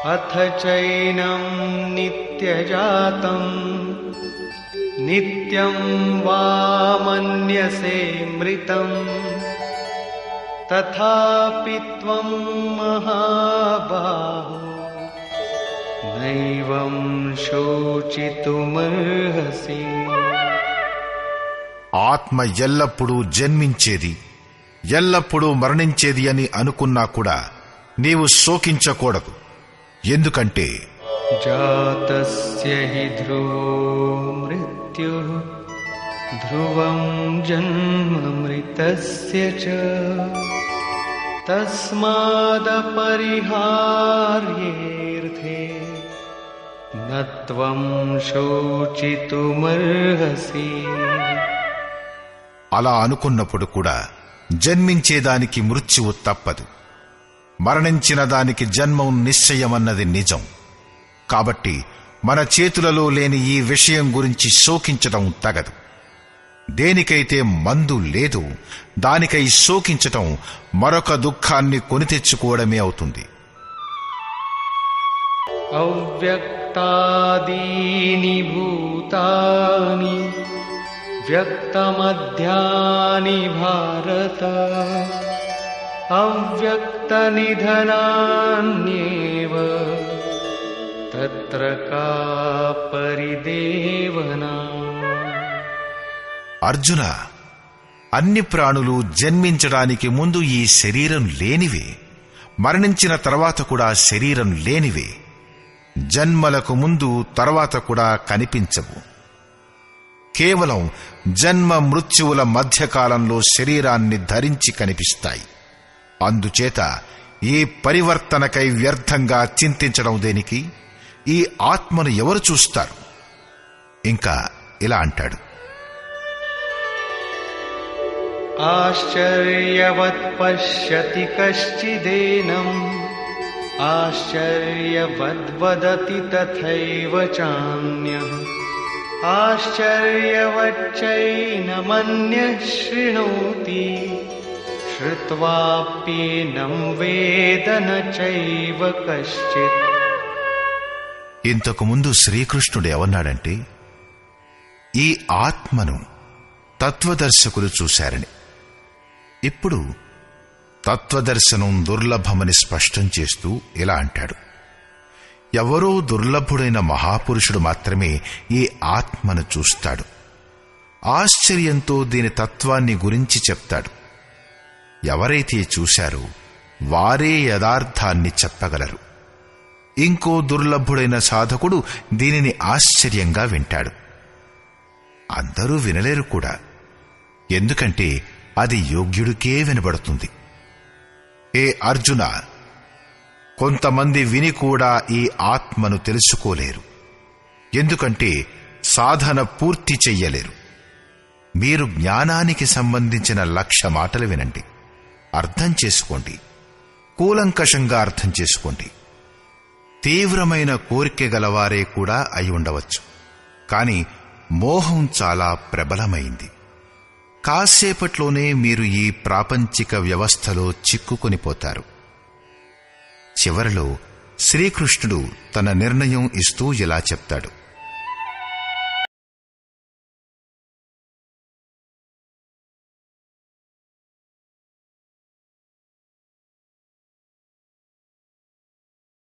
అథ చైనం నిత్యజాతం నిత్యం వా మన్యసే మృతం తథాపి త్వం మహాబాహో నైవం శోచితుమర్హసి. ఆత్మ ఎల్లప్పుడూ జన్మించేది, ఎల్లప్పుడూ మరణించేది అని అనుకున్నా కూడా నీవు శోకించకూడదు. ఎందుకంటే జాతస్య హి ధ్రువో మృత్యుః ధ్రువం జన్మ మృతస్య చ తస్మాదపరిహార్యేర్థే నత్వం శోచితుమర్హసి. అలా అనుకున్నప్పుడు కూడా జన్మించేదానికి మృత్యువు తప్పదు, మరణించిన దానికి జన్మం నిశ్చయమన్నది నిజం. కాబట్టి మన చేతులలో లేని ఈ విషయం గురించి శోకించటం తగదు. దేనికైతే మందు లేదు దానికై శోకించటం మరొక దుఃఖాన్ని కొని తెచ్చుకోవడమే అవుతుంది. అవ్యక్తాదీని భూతాని వ్యక్తమధ్యాని భారత అవ్యక్త నిధనాన్యేవ తత్ర కా పరిదేవనా. అర్జున, అన్ని ప్రాణులు జన్మించడానికి ముందు ఈ శరీరం లేనివే, మరణించిన తర్వాత కూడా శరీరం లేనివే. జన్మలకు ముందు తర్వాత కూడా కనిపించవు. కేవలం జన్మ మృత్యువుల మధ్యకాలంలో శరీరాన్ని ధరించి కనిపిస్తాయి. అందుచేత ఈ పరివర్తనకై వ్యర్థంగా చింతించడం దేనికి? ఈ ఆత్మను ఎవరు చూస్తారు? ఇంకా ఇలా అంటాడు, ఆశ్చర్యవత్ పశ్యతి కశ్చిదేనం ఆశ్చర్యవద్వదతి తథైవ చాన్యః ఆశ్చర్యవచ్చైనమన్యః శృణోతి శ్రుత్వాప్యేనం వేద న చైవ కశ్చిత్. ఇంతకు ముందు శ్రీకృష్ణుడు ఏమన్నాడంటే, ఈ ఆత్మను తత్వదర్శకులు చూశారని. ఇప్పుడు తత్వదర్శనం దుర్లభమని స్పష్టం చేస్తూ ఇలా అంటాడు, ఎవరో దుర్లభుడైన మహాపురుషుడు మాత్రమే ఈ ఆత్మను చూస్తాడు. ఆశ్చర్యంతో దీని తత్వాన్ని గురించి చెప్తాడు. ఎవరైతే చూశారో వారే యథార్థాన్ని చెప్పగలరు. ఇంకో దుర్లభుడైన సాధకుడు దీనిని ఆశ్చర్యంగా వింటాడు. అందరూ వినలేరు కూడా, ఎందుకంటే అది యోగ్యుడికే వినబడుతుంది. ఏ అర్జున, కొంతమంది విని కూడా ఈ ఆత్మను తెలుసుకోలేరు, ఎందుకంటే సాధన పూర్తి చెయ్యలేరు. మీరు జ్ఞానానికి సంబంధించిన 1,00,000 మాటలు వినండి, అర్థం చేసుకోండి, కూలంకషంగా అర్థం చేసుకోండి. తీవ్రమైన కోరిక గలవారే కూడా అయి ఉండవచ్చు, కాని మోహం చాలా ప్రబలమైంది. కాసేపట్లోనే మీరు ఈ ప్రాపంచిక వ్యవస్థలో చిక్కుకొనిపోతారు. చివరలో శ్రీకృష్ణుడు తన నిర్ణయం ఇస్తూ ఇలా చెప్తాడు,